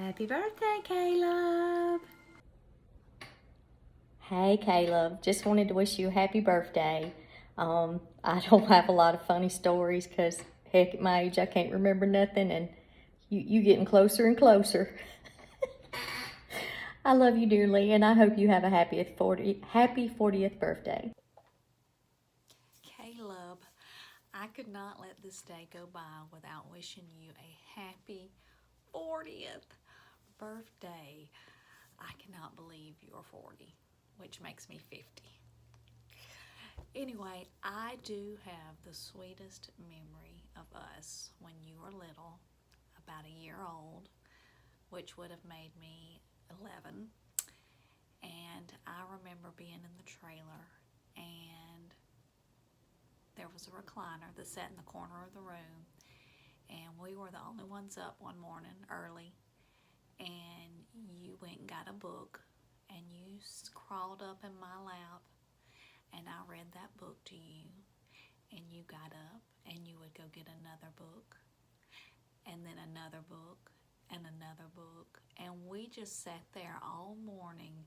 Happy birthday, Caleb. Hey Caleb, just wanted to wish you a happy birthday. I don't have a lot of funny stories because heck, at my age I can't remember nothing, and you getting closer and closer. I love you dearly, and I hope you have a happy 40th birthday. Caleb, I could not let this day go by without wishing you a happy 40th birthday. I cannot believe you're 40, which makes me 50. Anyway, I do have the sweetest memory of us when you were little, about a year old, which would have made me 11. And I remember being in the trailer, and there was a recliner that sat in the corner of the room, and we were the only ones up one morning early, and you went and got a book, and you crawled up in my lap, and I read that book to you, and you got up and you would go get another book, and then another book, and another book, and we just sat there all morning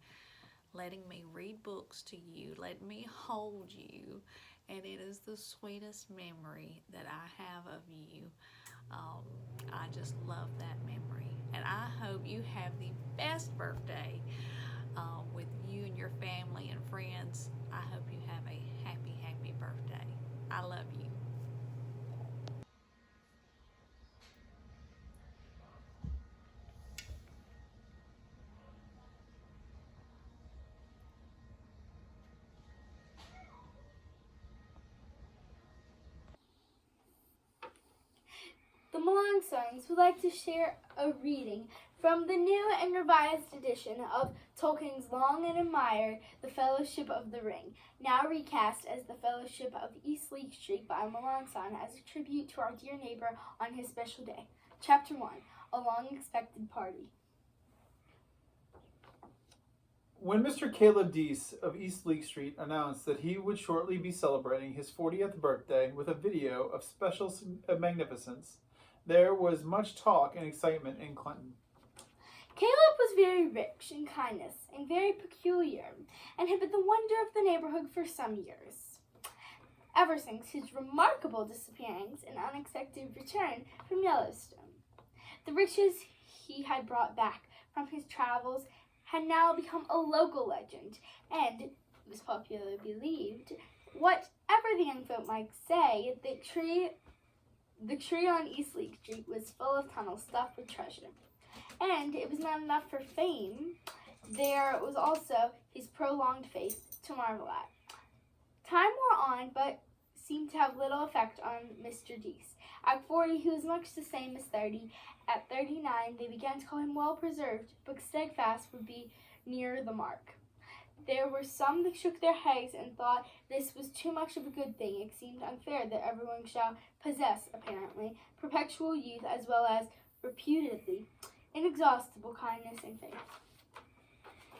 letting me read books to you, letting me hold you, and it is the sweetest memory that I have of you. I just love that memory, and I hope you have the best birthday with you and your family and friends. I hope you have a happy, happy birthday. I love you. The Malong Sons would like to share a reading from the new and revised edition of Tolkien's long and admired The Fellowship of the Ring, now recast as The Fellowship of East League Street by Malong Son as a tribute to our dear neighbor on his special day. Chapter 1, A Long-Expected Party. When Mr. Caleb Deese of East League Street announced that he would shortly be celebrating his 40th birthday with a video of special magnificence, there was much talk and excitement in Clinton. Caleb was very rich in kindness and very peculiar, and had been the wonder of the neighborhood for some years, ever since his remarkable disappearance and unexpected return from Yellowstone. The riches he had brought back from his travels had now become a local legend, and it was popularly believed, whatever the young folk might say, the tree on East League Street was full of tunnels stuffed with treasure. And it was not enough for fame. There was also his prolonged faith to marvel at. Time wore on, but seemed to have little effect on Mr. Deese. At 40, he was much the same as 30. At 39, they began to call him well-preserved, but steadfast would be near the mark. There were some that shook their heads and thought this was too much of a good thing. It seemed unfair that everyone shall possess, apparently, perpetual youth as well as, reputedly, inexhaustible kindness and faith.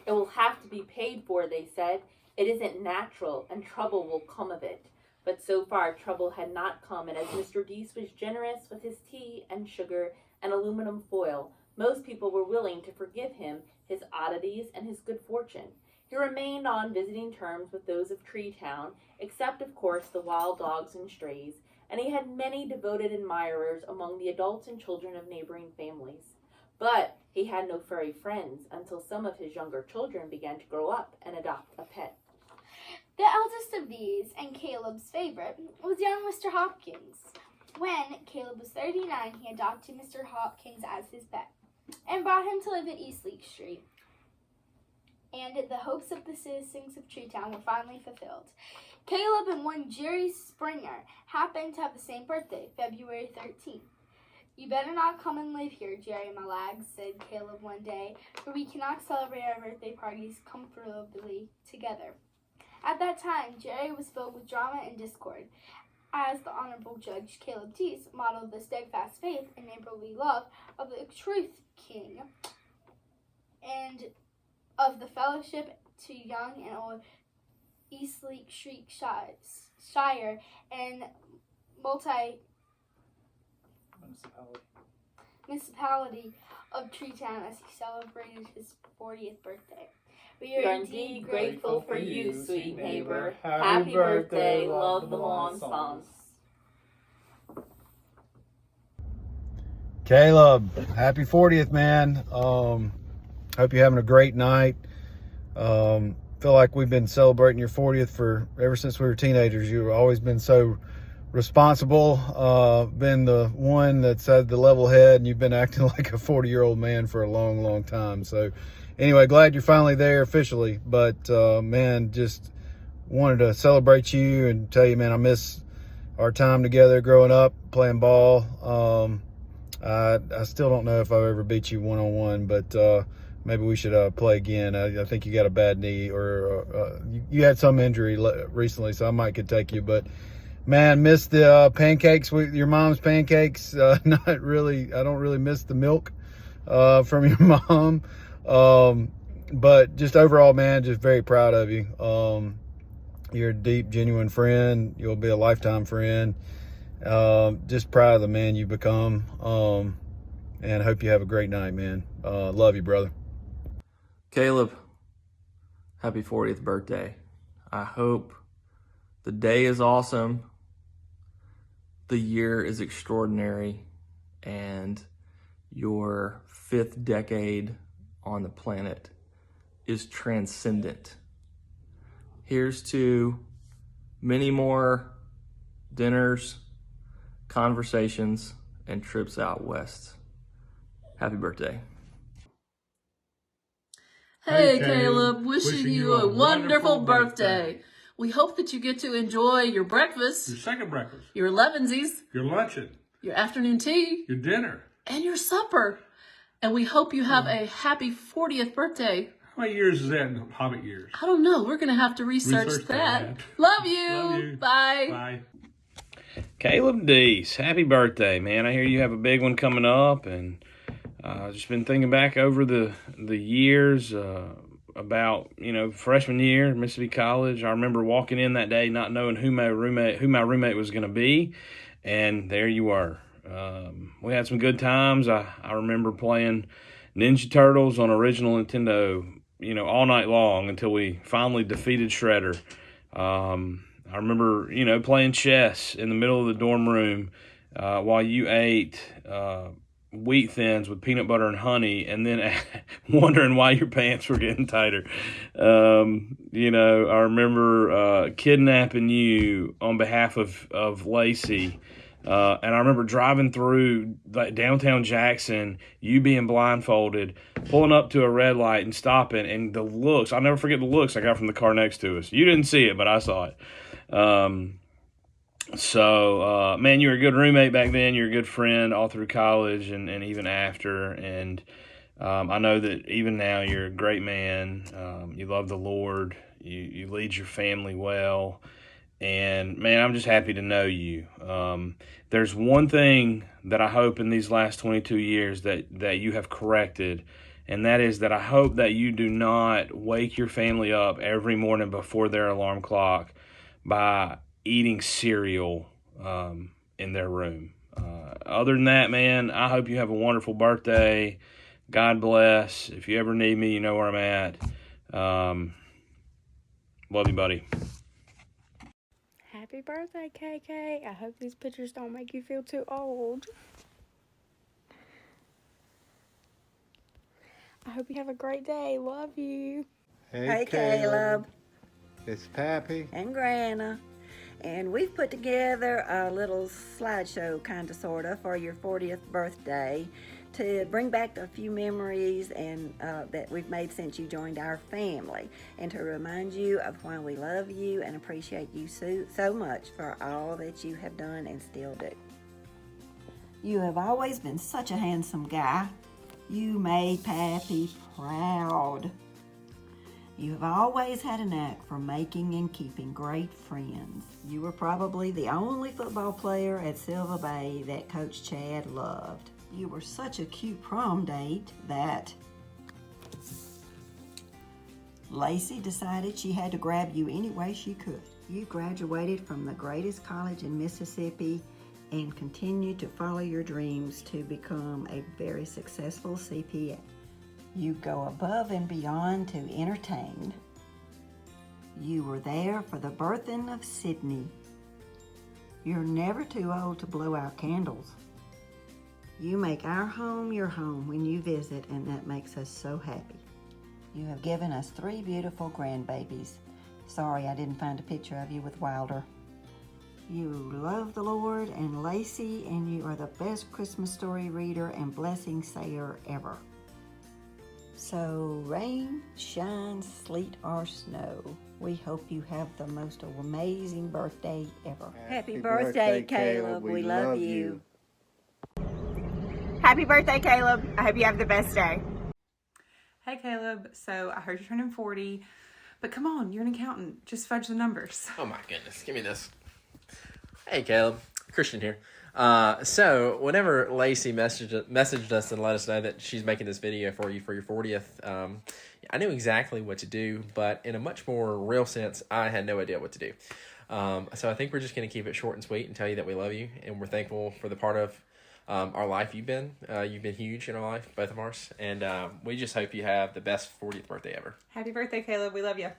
It will have to be paid for, they said. It isn't natural, and trouble will come of it. But so far trouble had not come, and as Mr. Deese was generous with his tea and sugar and aluminum foil, most people were willing to forgive him his oddities and his good fortune. He remained on visiting terms with those of Treetown, except, of course, the wild dogs and strays, and he had many devoted admirers among the adults and children of neighboring families. But he had no furry friends until some of his younger children began to grow up and adopt a pet. The eldest of these, and Caleb's favorite, was young Mr. Hopkins. When Caleb was 39, he adopted Mr. Hopkins as his pet and brought him to live at East League Street. And the hopes of the citizens of Treetown were finally fulfilled. Caleb and one Jerry Springer happened to have the same birthday, February 13th. "You better not come and live here, Jerry, my lad," said Caleb one day, "for we cannot celebrate our birthday parties comfortably together." At that time, Jerry was filled with drama and discord, as the Honorable Judge Caleb Deese modeled the steadfast faith and neighborly love of the Truth King and of the fellowship to young and old East League Street Shire and municipality. municipality of Treetown as he celebrated his 40th birthday. We We are indeed grateful for you, sweet neighbor. Happy birthday, love the lawn songs. Caleb, happy 40th, man. Hope you're having a great night. Feel like we've been celebrating your 40th ever since we were teenagers. You've always been so responsible, been the one that's had the level head, and you've been acting like a 40-year-old man for a long, long time. So anyway, glad you're finally there officially. But man, just wanted to celebrate you and tell you, man, I miss our time together growing up, playing ball. I still don't know if I've ever beat you one-on-one, but maybe we should play again. I think you got a bad knee, or you had some injury recently, so I might could take you. But man, miss the pancakes with your mom's pancakes. Not really. I don't really miss the milk from your mom. But just overall, man, just very proud of you. You're a deep, genuine friend. You'll be a lifetime friend. Just proud of the man you've become. And I hope you have a great night, man. Love you, brother. Caleb, happy 40th birthday. I hope the day is awesome, the year is extraordinary, and your 5th decade on the planet is transcendent. Here's to many more dinners, conversations, and trips out west. Happy birthday. Hey Caleb, wishing you a wonderful birthday. We hope that you get to enjoy your breakfast, Your second breakfast, your elevensies, your luncheon, your afternoon tea, your dinner. and your supper. And we hope you have a happy 40th birthday. How many years is that in Hobbit years? I don't know. We're going to have to research that. Love you. Love you. Bye. Bye. Caleb Deese, happy birthday, man. I hear you have a big one coming up, and just been thinking back over the years about, freshman year, Mississippi College. I remember walking in that day not knowing who my roommate was going to be, and there you were. We had some good times. I remember playing Ninja Turtles on original Nintendo, all night long until we finally defeated Shredder. I remember, playing chess in the middle of the dorm room while you ate wheat thins with peanut butter and honey, and then wondering why your pants were getting tighter. I remember kidnapping you on behalf of Lacey. And I remember driving through downtown Jackson, you being blindfolded, pulling up to a red light and stopping, and the looks, I'll never forget the looks I got from the car next to us. You didn't see it, but I saw it. Man, you were a good roommate back then. You're a good friend all through college and even after. And I know that even now you're a great man. You love the Lord. You lead your family well. And, man, I'm just happy to know you. There's one thing that I hope in these last 22 years that you have corrected, and that is that I hope that you do not wake your family up every morning before their alarm clock by eating cereal in their room. Other than that, man, I hope you have a wonderful birthday. God bless. If you ever need me, you know where I'm at. Love you, buddy. Happy birthday, KK. I hope these pictures don't make you feel too old. I hope you have a great day. Love you. Hey, Caleb. It's Pappy. And Grana. And we've put together a little slideshow, kind of, sort of, for your 40th birthday to bring back a few memories and that we've made since you joined our family, and to remind you of why we love you and appreciate you so much for all that you have done and still do. You have always been such a handsome guy. You made Pappy proud. You have always had a knack for making and keeping great friends. You were probably the only football player at Silver Bay that Coach Chad loved. You were such a cute prom date that Lacey decided she had to grab you any way she could. You graduated from the greatest college in Mississippi and continue to follow your dreams to become a very successful CPA. You go above and beyond to entertain. You were there for the birthing of Sydney. You're never too old to blow out candles. You make our home your home when you visit, and that makes us so happy. You have given us 3 beautiful grandbabies. Sorry I didn't find a picture of you with Wilder. You love the Lord and Lacey, and you are the best Christmas story reader and blessing sayer ever. So rain, shine, sleet, or snow, we hope you have the most amazing birthday ever. Happy birthday, Caleb. We love you. Happy birthday, Caleb. I hope you have the best day. Hey, Caleb. So I heard you're turning 40, but come on, you're an accountant. Just fudge the numbers. Oh my goodness, give me this. Hey, Caleb. Christian here. So whenever Lacey messaged us and let us know that she's making this video for you for your 40th, I knew exactly what to do, but in a much more real sense, I had no idea what to do. So I think we're just going to keep it short and sweet and tell you that we love you and we're thankful for the part of our life you've been. You've been huge in our life, both of ours, and we just hope you have the best 40th birthday ever. Happy birthday, Caleb. We love you.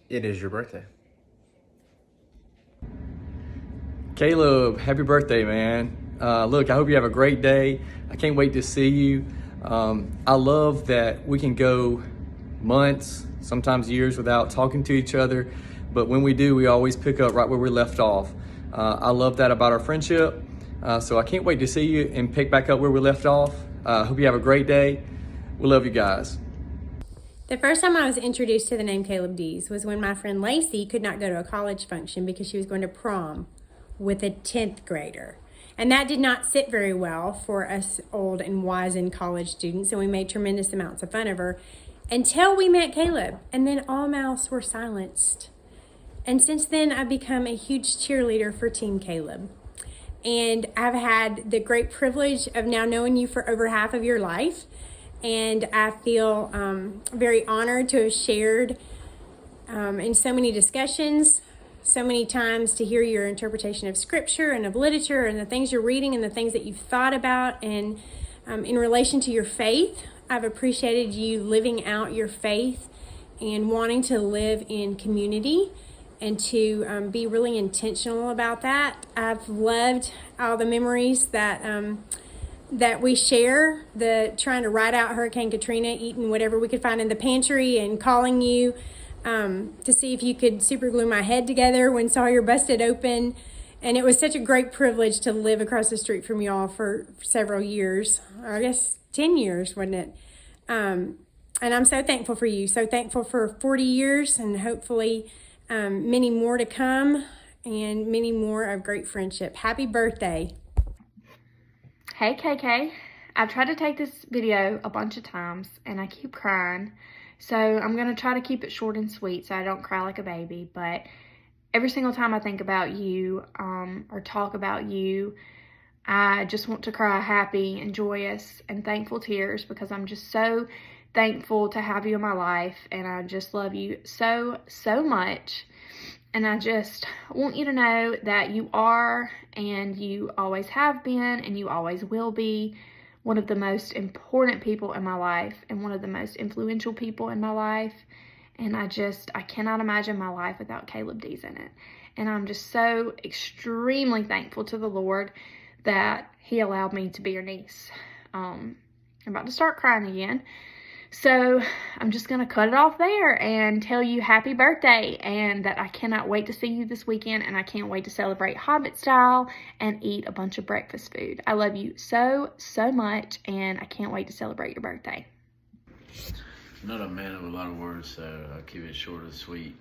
It is your birthday. Caleb, happy birthday, man. Look, I hope you have a great day. I can't wait to see you. I love that we can go months, sometimes years without talking to each other, but when we do, we always pick up right where we left off. I love that about our friendship. So I can't wait to see you and pick back up where we left off. Hope you have a great day. We love you guys. The first time I was introduced to the name Kaleb Dees was when my friend Lacey could not go to a college function because she was going to prom with a 10th grader. And that did not sit very well for us old and wizened college students, and we made tremendous amounts of fun of her until we met Kaleb, and then all mouths were silenced. And since then, I've become a huge cheerleader for Team Kaleb. And I've had the great privilege of now knowing you for over half of your life. And I feel very honored to have shared in so many discussions, so many times to hear your interpretation of scripture and of literature and the things you're reading and the things that you've thought about. And in relation to your faith, I've appreciated you living out your faith and wanting to live in community and to be really intentional about that. I've loved all the memories that we share, the trying to ride out Hurricane Katrina, eating whatever we could find in the pantry and calling you to see if you could super glue my head together when Sawyer busted open. And it was such a great privilege to live across the street from y'all for several years, or I guess 10 years, wasn't it? And I'm so thankful for you, so thankful for 40 years and hopefully many more to come and many more of great friendship. Happy birthday. Hey KK, I've tried to take this video a bunch of times and I keep crying. So I'm going to try to keep it short and sweet so I don't cry like a baby. But every single time I think about you or talk about you, I just want to cry happy and joyous and thankful tears because I'm just so thankful to have you in my life. And I just love you so, so much. And I just want you to know that you are and you always have been and you always will be one of the most important people in my life and one of the most influential people in my life. And I cannot imagine my life without Kaleb Dees in it. And I'm just so extremely thankful to the Lord that he allowed me to be your niece. I'm about to start crying again. So I'm just going to cut it off there and tell you happy birthday and that I cannot wait to see you this weekend and I can't wait to celebrate Hobbit style and eat a bunch of breakfast food. I love you so, so much and I can't wait to celebrate your birthday. I'm not a man of a lot of words, so I'll keep it short and sweet.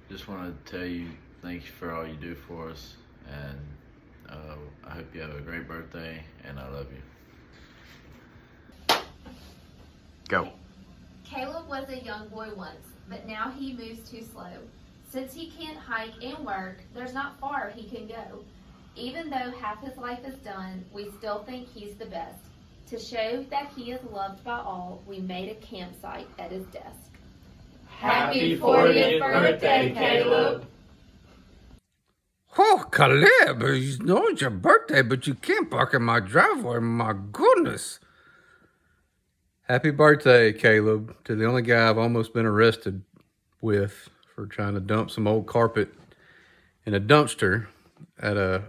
Just want to tell you thank you for all you do for us and I hope you have a great birthday and I love you. Go. Kaleb was a young boy once, but now he moves too slow. Since he can't hike and work, there's not far he can go. Even though half his life is done, we still think he's the best. To show that he is loved by all, we made a campsite at his desk. Happy 40th birthday, Caleb. Oh, Kaleb, you know it's your birthday, but you can't park in my driveway. My goodness. Happy birthday, Caleb, to the only guy I've almost been arrested with for trying to dump some old carpet in a dumpster at a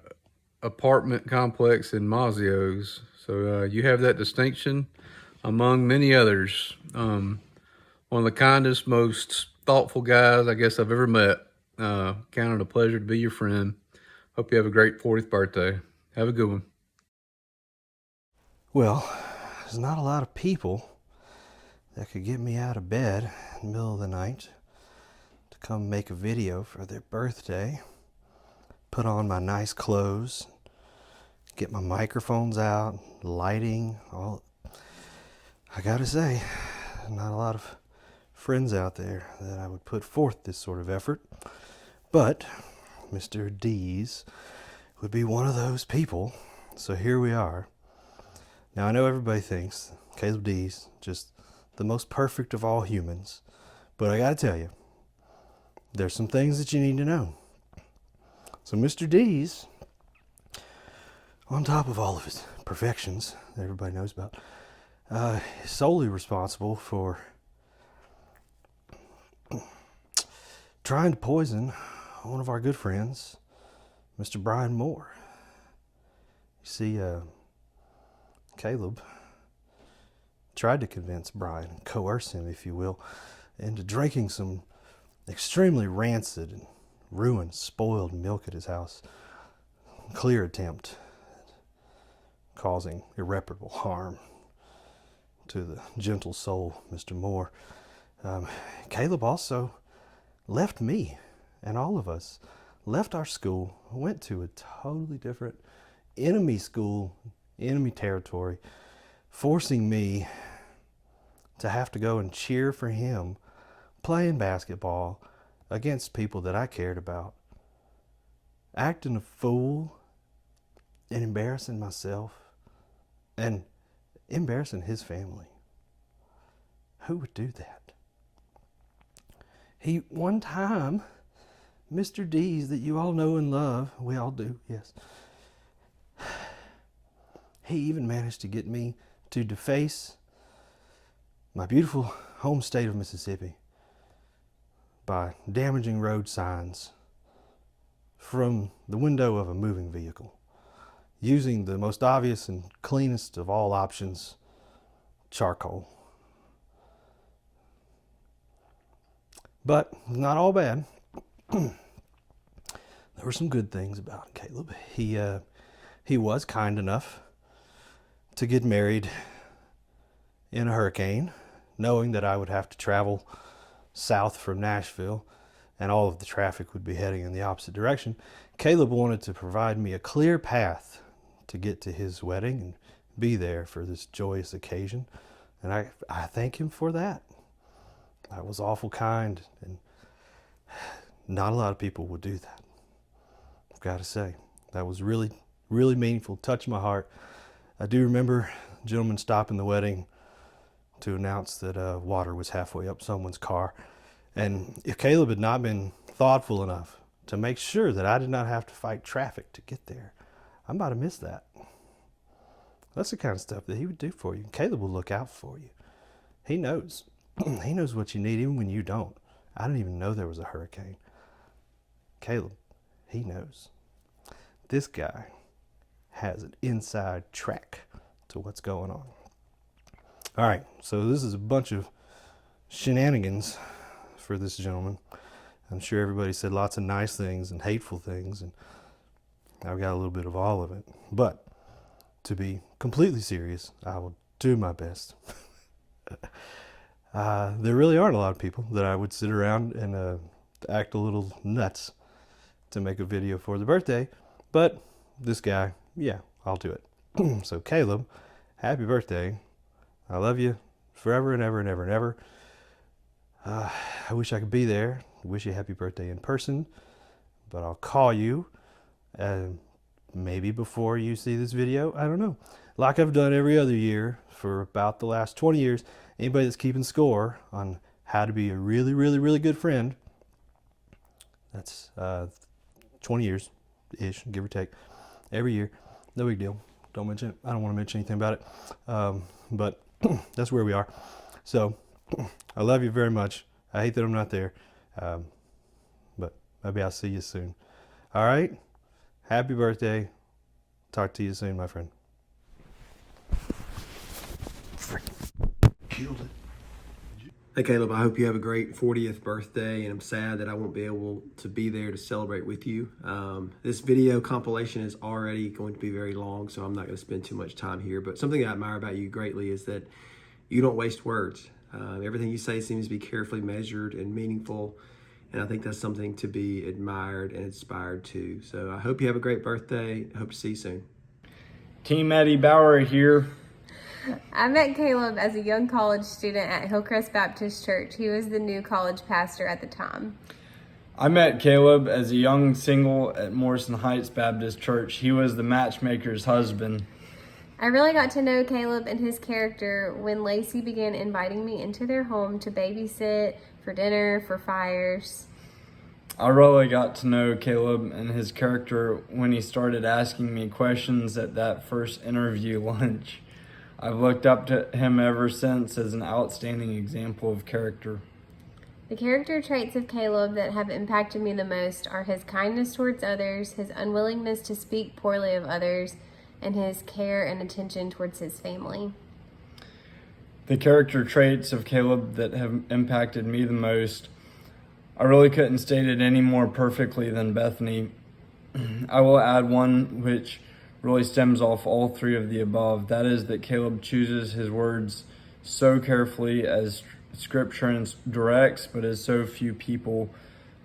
apartment complex in Mazio's. So you have that distinction among many others. One of the kindest, most thoughtful guys I guess I've ever met. Counted a pleasure to be your friend. Hope you have a great 40th birthday. Have a good one. Well, there's not a lot of people that could get me out of bed in the middle of the night to come make a video for their birthday. Put on my nice clothes, get my microphones out, lighting, all. I gotta say, not a lot of friends out there that I would put forth this sort of effort. But Mr. D's would be one of those people. So here we are. Now I know everybody thinks Caleb D's just the most perfect of all humans. But I gotta tell you, there's some things that you need to know. So Mr. D's, on top of all of his perfections that everybody knows about, is solely responsible for trying to poison one of our good friends, Mr. Brian Moore. You see, Caleb tried to convince Brian, coerce him, if you will, into drinking some extremely rancid and ruined, spoiled milk at his house. Clear attempt at causing irreparable harm to the gentle soul, Mr. Moore. Caleb also left me and all of us, left our school, went to a totally different enemy school, enemy territory, forcing me to have to go and cheer for him playing basketball against people that I cared about. Acting a fool and embarrassing myself and embarrassing his family. Who would do that? One time, Mr. D's that you all know and love, we all do, yes. He even managed to get me to deface my beautiful home state of Mississippi by damaging road signs from the window of a moving vehicle, using the most obvious and cleanest of all options, charcoal. But not all bad. There were some good things about Caleb. He was kind enough to get married in a hurricane, knowing that I would have to travel south from Nashville and all of the traffic would be heading in the opposite direction. Caleb wanted to provide me a clear path to get to his wedding and be there for this joyous occasion. And I thank him for that. That was awful kind, and not a lot of people would do that. I've got to say, that was really, really meaningful, touched my heart. I do remember a gentleman stopping the wedding to announce that water was halfway up someone's car. And if Caleb had not been thoughtful enough to make sure that I did not have to fight traffic to get there, I might have missed that. That's the kind of stuff that he would do for you. Caleb will look out for you. He knows. He knows what you need even when you don't. I didn't even know there was a hurricane. Caleb, he knows. This guy has an inside track to what's going on. All right, so this is a bunch of shenanigans for this gentleman. I'm sure everybody said lots of nice things and hateful things, and I've got a little bit of all of it. But to be completely serious, I will do my best. There really aren't a lot of people that I would sit around and act a little nuts to make a video for the birthday, but this guy, yeah, I'll do it. So Caleb, happy birthday. I love you forever and ever and ever and ever. I wish I could be there. I wish you a happy birthday in person, but I'll call you maybe before you see this video. I don't know. Like I've done every other year for about the last 20 years, anybody that's keeping score on how to be a really, really, really good friend. That's 20 years-ish, give or take, every year. No big deal. Don't mention it. I don't want to mention anything about it. But that's where we are. So I love you very much. I hate that I'm not there. But maybe I'll see you soon. All right? Happy birthday. Talk to you soon, my friend. Killed it. Hey Caleb, I hope you have a great 40th birthday, and I'm sad that I won't be able to be there to celebrate with you. This video compilation is already going to be very long, so I'm not going to spend too much time here, but something I admire about you greatly is that you don't waste words. Everything you say seems to be carefully measured and meaningful, and I think that's something to be admired and inspired to. So I hope you have a great birthday. I hope to see you soon. Team Eddie Bauer here. I met Caleb as a young college student at Hillcrest Baptist Church. He was the new college pastor at the time. I met Caleb as a young single at Morrison Heights Baptist Church. He was the matchmaker's husband. I really got to know Caleb and his character when Lacey began inviting me into their home to babysit, for dinner, for fires. I really got to know Caleb and his character when he started asking me questions at that first interview lunch. I've looked up to him ever since as an outstanding example of character. The character traits of Caleb that have impacted me the most are his kindness towards others, his unwillingness to speak poorly of others, and his care and attention towards his family. The character traits of Caleb that have impacted me the most, I really couldn't state it any more perfectly than Bethany. I will add one which really stems off all three of the above. That is that Caleb chooses his words so carefully as Scripture directs, but as so few people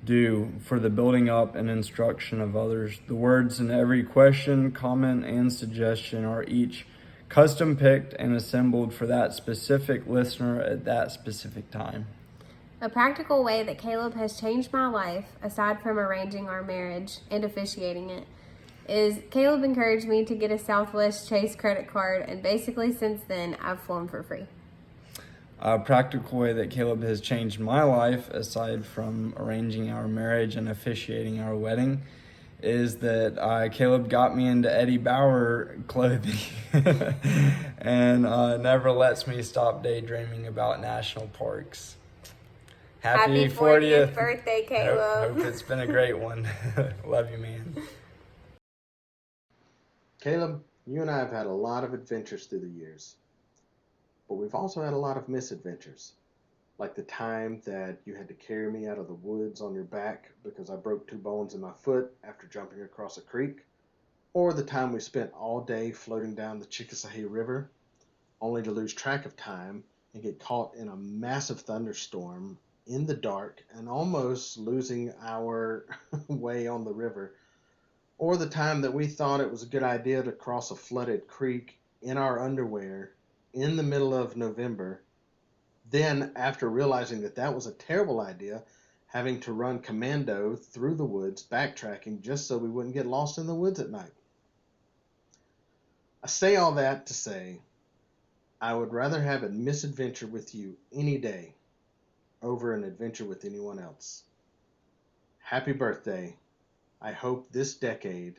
do, for the building up and instruction of others. The words in every question, comment, and suggestion are each custom picked and assembled for that specific listener at that specific time. A practical way that Caleb has changed my life, aside from arranging our marriage and officiating it, is Caleb encouraged me to get a Southwest Chase credit card, and basically since then I've flown for free. A practical way that Caleb has changed my life, aside from arranging our marriage and officiating our wedding, is that Caleb got me into Eddie Bauer clothing and never lets me stop daydreaming about national parks. Happy 40th birthday, Caleb. Hope it's been a great one. Love you, man. Caleb, you and I have had a lot of adventures through the years, but we've also had a lot of misadventures, like the time that you had to carry me out of the woods on your back because I broke 2 bones in my foot after jumping across a creek, or the time we spent all day floating down the Chickasahee River, only to lose track of time and get caught in a massive thunderstorm in the dark and almost losing our way on the river. Or the time that we thought it was a good idea to cross a flooded creek in our underwear in the middle of November. Then, after realizing that that was a terrible idea, having to run commando through the woods, backtracking just so we wouldn't get lost in the woods at night. I say all that to say, I would rather have a misadventure with you any day over an adventure with anyone else. Happy birthday. I hope this decade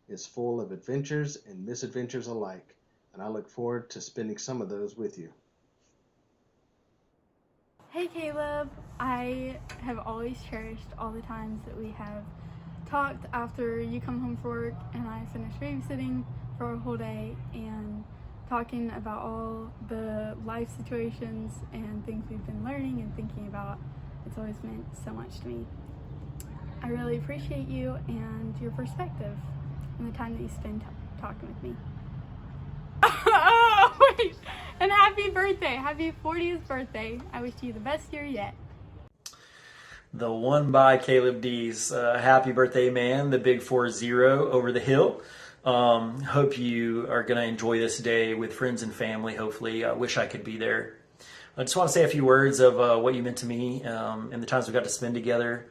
is full of adventures and misadventures alike, and I look forward to spending some of those with you. Hey Caleb, I have always cherished all the times that we have talked after you come home from work and I finish babysitting for a whole day and talking about all the life situations and things we've been learning and thinking about. It's always meant so much to me. I really appreciate you and your perspective and the time that you spend talking with me. Oh, wait. And happy birthday. Happy 40th birthday. I wish you the best year yet. The one by Kaleb D's. Happy birthday, man. The big 40 over the hill. Hope you are going to enjoy this day with friends and family, hopefully. I wish I could be there. I just want to say a few words of what you meant to me and the times we got to spend together.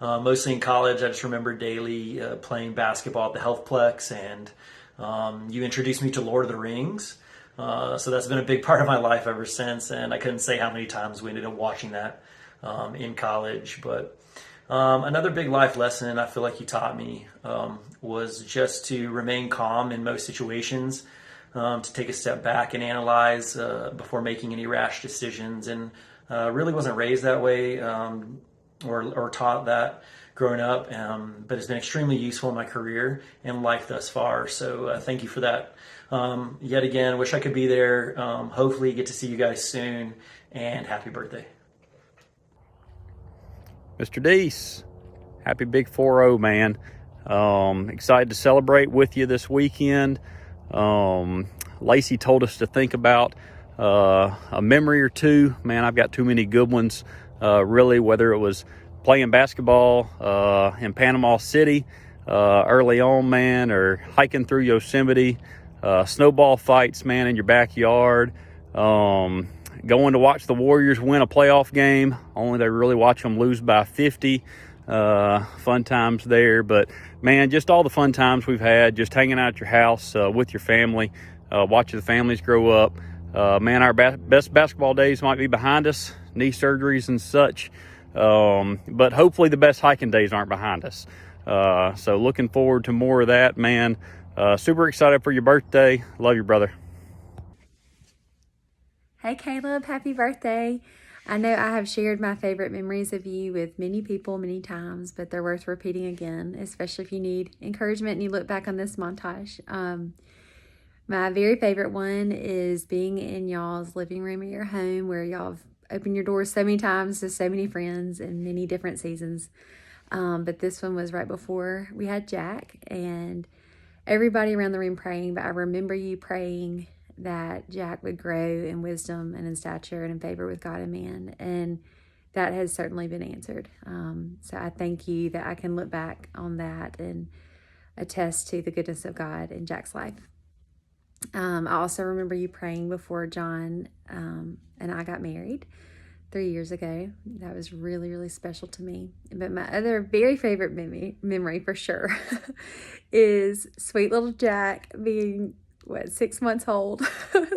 Mostly in college, I just remember daily playing basketball at the Healthplex, and you introduced me to Lord of the Rings. So that's been a big part of my life ever since, and I couldn't say how many times we ended up watching that in college. But another big life lesson I feel like he taught me was just to remain calm in most situations, to take a step back and analyze before making any rash decisions. And really wasn't raised that way or taught that growing up, but it's been extremely useful in my career and life thus far. So thank you for that. Yet again, wish I could be there. Hopefully get to see you guys soon, and happy birthday. Mr. Deese, happy big 4-0, man. Excited to celebrate with you this weekend. Lacey told us to think about a memory or two. Man, I've got too many good ones, really, whether it was playing basketball in Panama City early on, man, or hiking through Yosemite, snowball fights, man, in your backyard, going to watch the Warriors win a playoff game, only to really watch them lose by 50. Fun times there. But, man, just all the fun times we've had, just hanging out at your house with your family, watching the families grow up. Man, our best basketball days might be behind us, knee surgeries and such. But hopefully the best hiking days aren't behind us. So looking forward to more of that, man. Super excited for your birthday. Love you, brother. Hey Caleb, happy birthday. I know I have shared my favorite memories of you with many people many times, but they're worth repeating again, especially if you need encouragement and you look back on this montage. My very favorite one is being in y'all's living room at your home, where y'all have opened your doors so many times to so many friends in many different seasons. But this one was right before we had Jack, and everybody around the room praying, but I remember you praying that Jack would grow in wisdom and in stature and in favor with God and man. And that has certainly been answered. So I thank you that I can look back on that and attest to the goodness of God in Jack's life. I also remember you praying before John and I got married 3 years ago. That was really, really special to me. But my other very favorite memory for sure is sweet little Jack being 6 months old,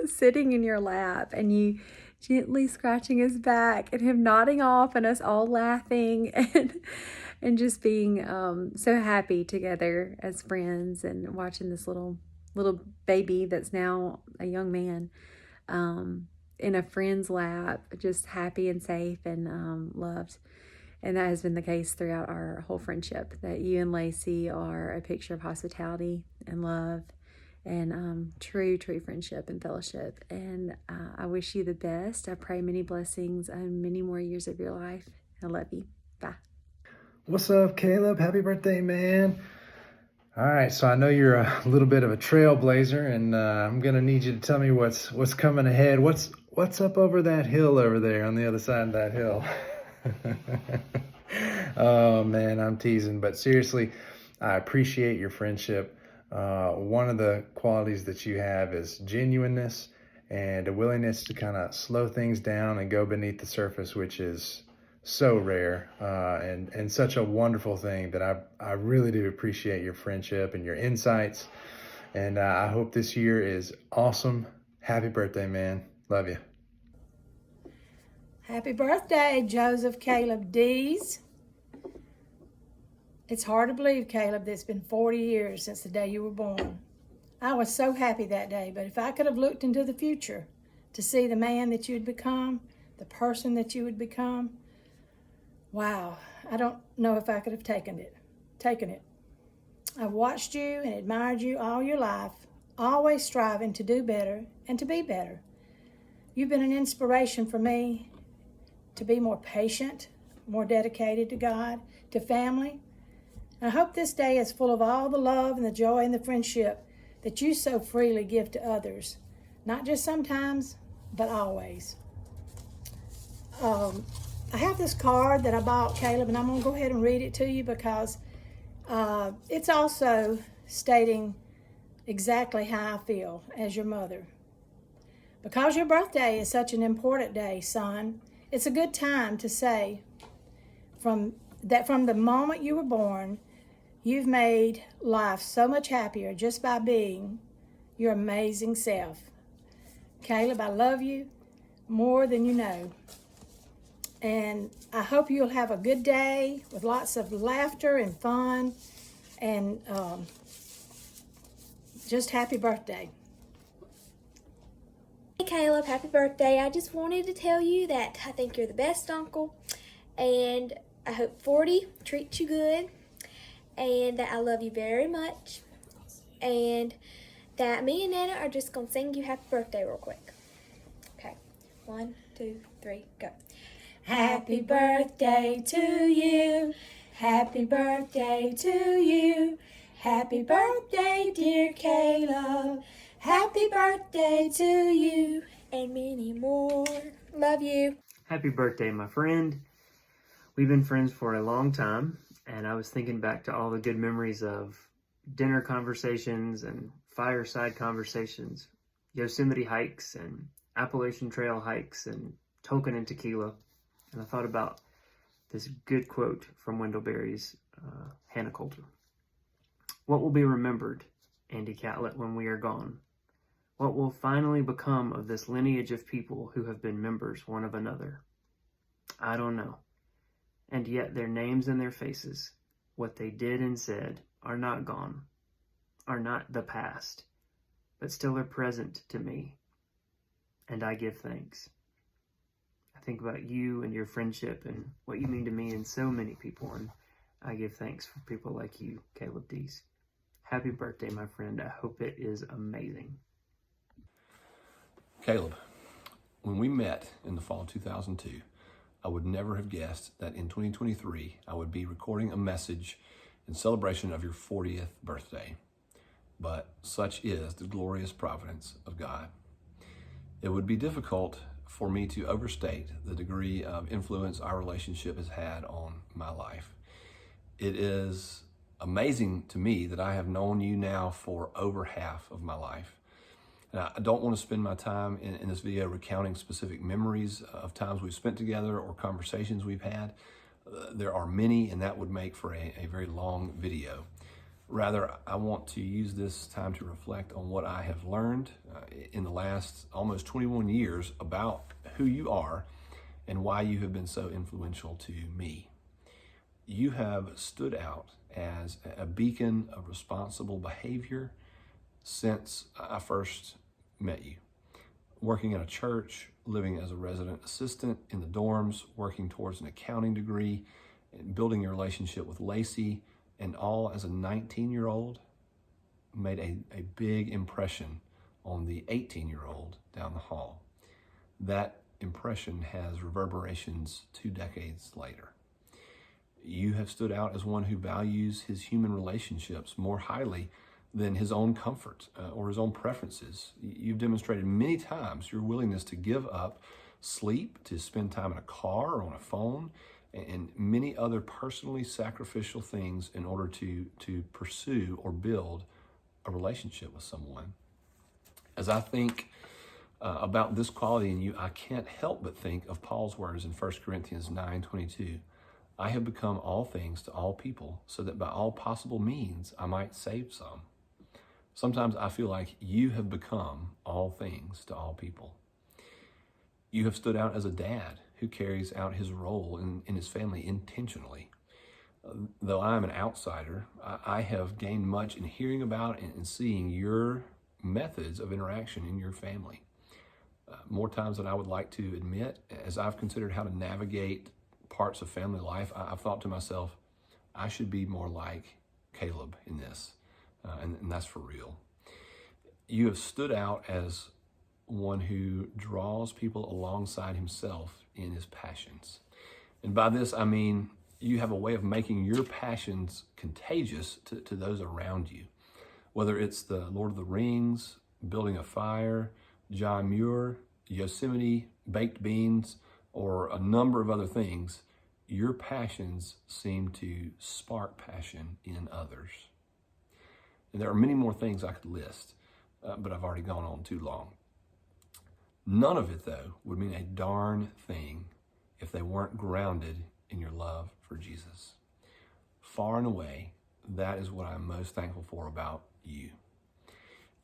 sitting in your lap and you gently scratching his back and him nodding off and us all laughing and just being so happy together as friends, and watching this little baby that's now a young man in a friend's lap, just happy and safe and loved. And that has been the case throughout our whole friendship, that you and Lacey are a picture of hospitality and love and true friendship and fellowship. And I wish you the best. I pray many blessings and many more years of your life. I love you. Bye. What's up, Caleb? Happy birthday, man. All right, so I know you're a little bit of a trailblazer, and I'm gonna need you to tell me what's coming ahead. What's up over that hill over there on the other side of that hill? Oh man, I'm teasing, but seriously, I appreciate your friendship. One of the qualities that you have is genuineness and a willingness to kind of slow things down and go beneath the surface, which is so rare and such a wonderful thing that I really do appreciate your friendship and your insights. And I hope this year is awesome. Happy birthday, man. Love you. Happy birthday, Joseph Kaleb Deese. It's hard to believe, Caleb, that it's been 40 years since the day you were born. I was so happy that day, but if I could have looked into the future to see the man that you'd become, the person that you would become, wow, I don't know if I could have taken it. I've watched you and admired you all your life, always striving to do better and to be better. You've been an inspiration for me to be more patient, more dedicated to God, to family. I hope this day is full of all the love and the joy and the friendship that you so freely give to others, not just sometimes, but always. I have this card that I bought, Caleb, and I'm going to go ahead and read it to you because it's also stating exactly how I feel as your mother. Because your birthday is such an important day, son, it's a good time to say from the moment you were born, you've made life so much happier just by being your amazing self. Caleb, I love you more than you know. And I hope you'll have a good day with lots of laughter and fun, and just happy birthday. Hey Caleb, happy birthday. I just wanted to tell you that I think you're the best uncle, and I hope 40 treats you good, and that I love you very much, and that me and Nana are just going to sing you happy birthday real quick. Okay, 1, 2, 3, go. Happy birthday to you. Happy birthday to you. Happy birthday, dear Caleb. Happy birthday to you and many more. Love you. Happy birthday, my friend. We've been friends for a long time, and I was thinking back to all the good memories of dinner conversations and fireside conversations, Yosemite hikes and Appalachian Trail hikes and Token and Tequila. And I thought about this good quote from Wendell Berry's Hannah Coulter. What will be remembered, Andy Catlett, when we are gone? What will finally become of this lineage of people who have been members one of another? I don't know. And yet their names and their faces, what they did and said, are not gone, are not the past, but still are present to me. And I give thanks. I think about you and your friendship and what you mean to me and so many people, and I give thanks for people like you, Caleb Dees. Happy birthday, my friend. I hope it is amazing. Caleb, when we met in the fall of 2002, I would never have guessed that in 2023 I would be recording a message in celebration of your 40th birthday. But such is the glorious providence of God. It would be difficult for me to overstate the degree of influence our relationship has had on my life. It is amazing to me that I have known you now for over half of my life. And I don't want to spend my time in this video recounting specific memories of times we've spent together or conversations we've had. There are many, and that would make for a very long video. Rather, I want to use this time to reflect on what I have learned in the last almost 21 years about who you are and why you have been so influential to me. You have stood out as a beacon of responsible behavior since I first met you. Working in a church, living as a resident assistant in the dorms, working towards an accounting degree, and building a relationship with Lacey, and all as a 19-year-old made a big impression on the 18-year-old down the hall. That impression has reverberations 2 decades later. You have stood out as one who values his human relationships more highly than his own comfort or his own preferences. You've demonstrated many times your willingness to give up sleep, to spend time in a car or on a phone, and many other personally sacrificial things in order to pursue or build a relationship with someone. As I think about this quality in you, I can't help but think of Paul's words in 1 Corinthians 9:22. I have become all things to all people, so that by all possible means I might save some. Sometimes I feel like you have become all things to all people. You have stood out as a dad who carries out his role in his family intentionally. Though I am an outsider, I have gained much in hearing about and seeing your methods of interaction in your family. More times than I would like to admit, as I've considered how to navigate parts of family life, I've thought to myself, I should be more like Caleb in this, and that's for real. You have stood out as one who draws people alongside himself in his passions. And by this, I mean you have a way of making your passions contagious to those around you. Whether it's the Lord of the Rings, building a fire, John Muir, Yosemite, baked beans, or a number of other things, your passions seem to spark passion in others. And there are many more things I could list, but I've already gone on too long. None of it, though, would mean a darn thing if they weren't grounded in your love for Jesus. Far and away, that is what I'm most thankful for about you.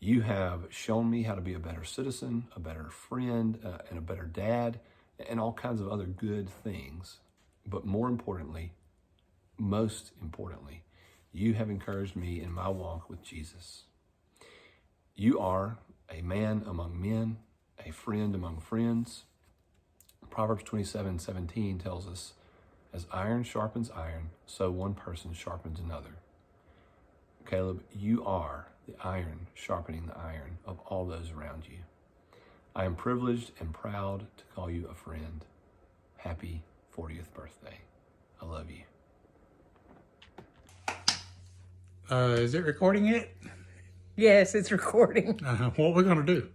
You have shown me how to be a better citizen, a better friend, and a better dad, and all kinds of other good things. But most importantly, you have encouraged me in my walk with Jesus. You are a man among men, a friend among friends. Proverbs 27:17 tells us, as iron sharpens iron, so one person sharpens another. Kaleb, you are the iron sharpening the iron of all those around you. I am privileged and proud to call you a friend. Happy 40th birthday. I love you. Is it recording yet? Yes, it's recording. What we're going to do?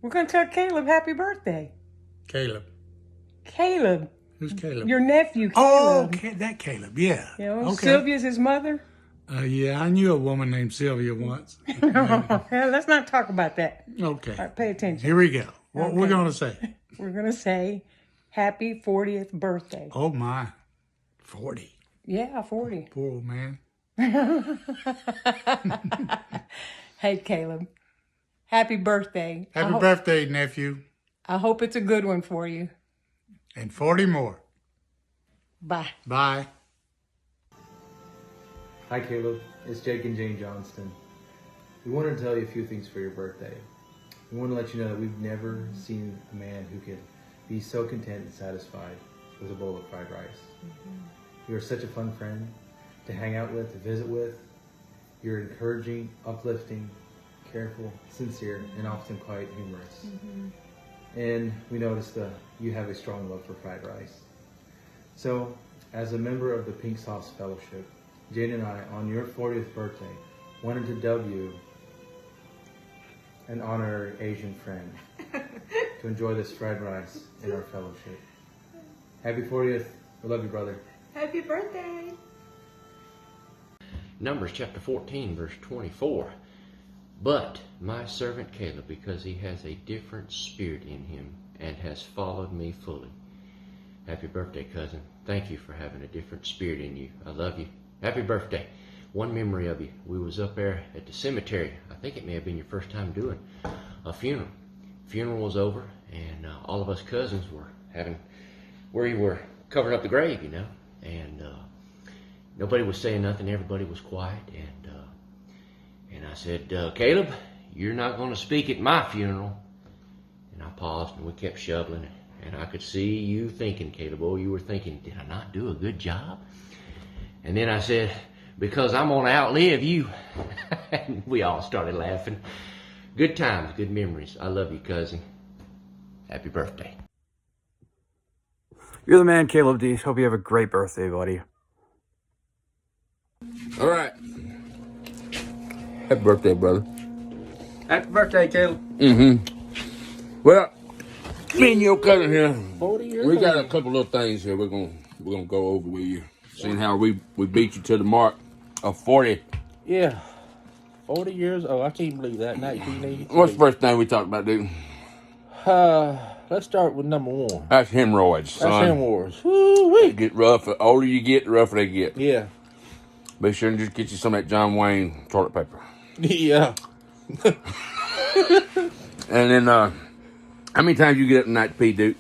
We're going to tell Kaleb happy birthday. Kaleb. Kaleb. Who's Kaleb? Your nephew, Kaleb. Oh, that Kaleb, yeah. You know, Okay. Sylvia's his mother. Yeah, I knew a woman named Sylvia once. Well, let's not talk about that. Okay. All right, pay attention. Here we go. What we're Okay. going to say? We're going to say happy 40th birthday. Oh, my. 40. Yeah, 40. Poor old man. Hey, Kaleb. Happy birthday. Happy birthday, nephew. I hope it's a good one for you. And 40 more. Bye. Bye. Hi Kaleb, it's Jake and Jane Johnston. We wanted to tell you a few things for your birthday. We want to let you know that we've never seen a man who could be so content and satisfied with a bowl of fried rice. You are such a fun friend to hang out with, to visit with. You're encouraging, uplifting, careful, sincere, and often quite humorous. And we noticed that you have a strong love for fried rice. So, as a member of the Pink Sauce Fellowship, Jane and I, on your 40th birthday, wanted to dub you an honorary Asian friend to enjoy this fried rice in our fellowship. Happy 40th. We love you, brother. Happy birthday. Numbers chapter 14, verse 24. But my servant Kaleb, because he has a different spirit in him and has followed me fully. Happy birthday, cousin. Thank you for having a different spirit in you. I love you. Happy birthday. One memory of you. We was up there at the cemetery. I think it may have been your first time doing a funeral. Funeral was over, and all of us cousins were where you were covering up the grave, you know. And nobody was saying nothing. Everybody was quiet. And I said, Kaleb, you're not going to speak at my funeral. And I paused, and we kept shoveling. And I could see you thinking, Kaleb, oh, you were thinking, did I not do a good job? And then I said, because I'm going to outlive you. And we all started laughing. Good times, good memories. I love you, cousin. Happy birthday. You're the man, Kaleb D. Hope you have a great birthday, buddy. All right. Happy birthday, brother. Happy birthday, Kaleb. Mm-hmm. Well, me and your cousin here, 40 years we got a old. couple of things here we're gonna go over with you. Seeing how we beat you to the mark of 40. Yeah. 40 years old. I can't believe that. 1980. What's the first thing we talked about, dude? Let's start with number one. That's hemorrhoids, son. That's hemorrhoids. Woo-wee. They get rough. The older you get, the rougher they get. Yeah. Be sure and just get you some of that John Wayne toilet paper. Yeah. And then, how many times you get up at night to pee, dude?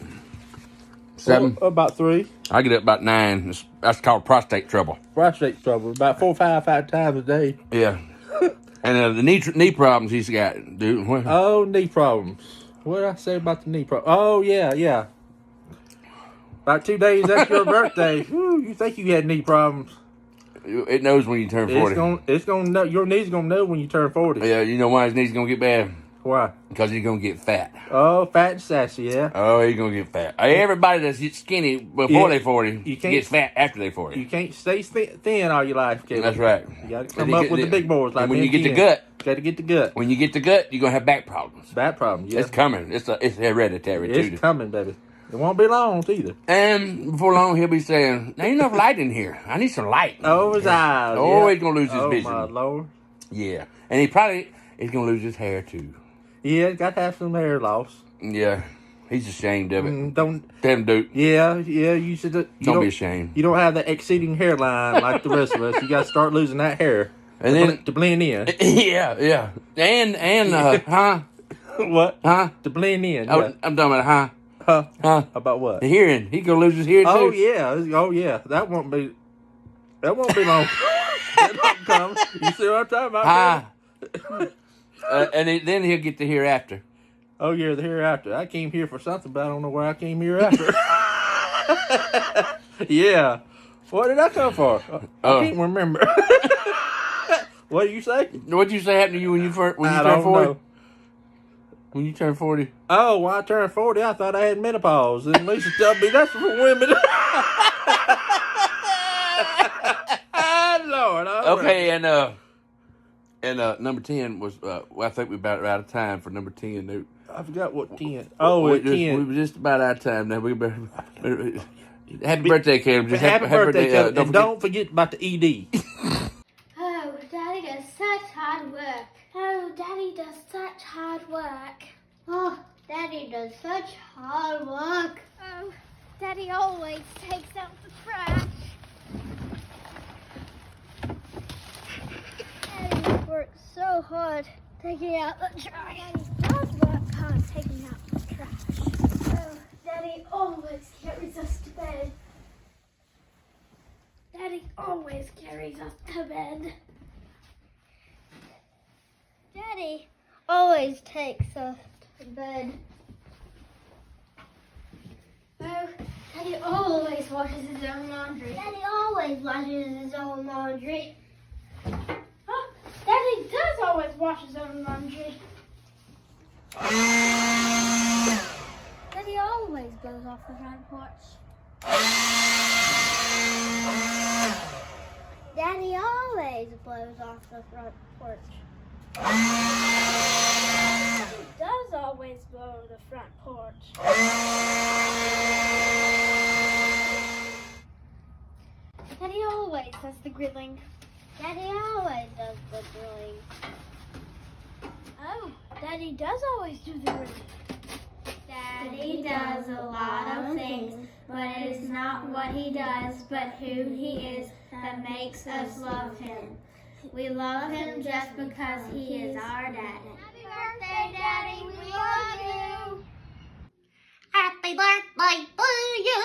7? About 3. I get up about 9. That's called prostate trouble. Prostate trouble. About 4 or 5 times a day. Yeah. And the knee problems he's got, dude. Oh, knee problems. What did I say about the knee problem? Oh, yeah. About 2 days after your birthday. Whew, you think you had knee problems. It knows when you turn 40. It's gonna know. Your knee's gonna know when you turn 40. Yeah, you know why his knees gonna get bad? Why? Because he's gonna get fat. Oh, fat and sassy, yeah. Oh, he's gonna get fat. Everybody that's skinny before they 40 gets fat after they 40. You can't stay thin all your life, kid. That's right. You gotta come up with the big boys like and when me you get and the Ken. gut, gotta get the gut. When you get the gut, you're gonna have back problems. Back problems, yeah. It's coming. It's hereditary too. It's coming, baby. It won't be long either. And before long, he'll be saying, "There ain't enough light in here. I need some light." Over his eyes. Oh, yeah. he's gonna lose his vision. Oh my Lord. Yeah, and he probably is gonna lose his hair too. Yeah, got to have some hair loss. Yeah, he's ashamed of it. Don't tell him, dude. Yeah. You should. Don't be ashamed. You don't have that exceeding hairline like the rest of us. You got to start losing that hair. And then to blend in. yeah. And huh? What? Huh? To blend in. Oh, Yeah. I'm talking about huh? About what? The hearing. He gonna lose his hearing Oh too. yeah. Oh yeah. That won't be long. That won't come. You see what I'm talking about? And then he'll get the hereafter. Oh yeah, the hereafter. I came here for something, but I don't know where I came here after. Yeah. What did I come for? I can't remember. What did you say? What'd you say happened to you when you turned 40? Know. When you turned 40? Oh, when I turned 40, I thought I had menopause. And Lisa told me that's for women. Lord. Okay, and number 10 was, I think we're about out of time for number 10. I forgot what 10. Oh, 10. We were just about out of time now. Happy birthday, Kaleb. Happy birthday, Kaleb. And don't forget about the ED. Oh, Daddy does such hard work. Oh, Daddy does such hard work. Oh, Daddy does such hard work. Oh, Daddy always takes out the trash. Daddy works so hard taking out the trash. Daddy does work hard taking out the trash. Oh, Daddy always carries us to bed. Daddy always carries us to bed. Daddy always takes us to bed. Oh, Daddy always washes his own laundry. Daddy always washes his own laundry. Oh, Daddy does always wash his own laundry. Daddy always blows off the front porch. Daddy always blows off the front porch. He does always blow the front porch. Daddy always does the grilling. Daddy always does the grilling. Oh, Daddy does always do the grilling. Daddy does a lot of things, but it is not what he does, but who he is that makes us love him. We love him just because he is our daddy. Happy birthday, Daddy. We love you. Happy birthday to you.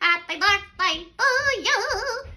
Happy birthday to you.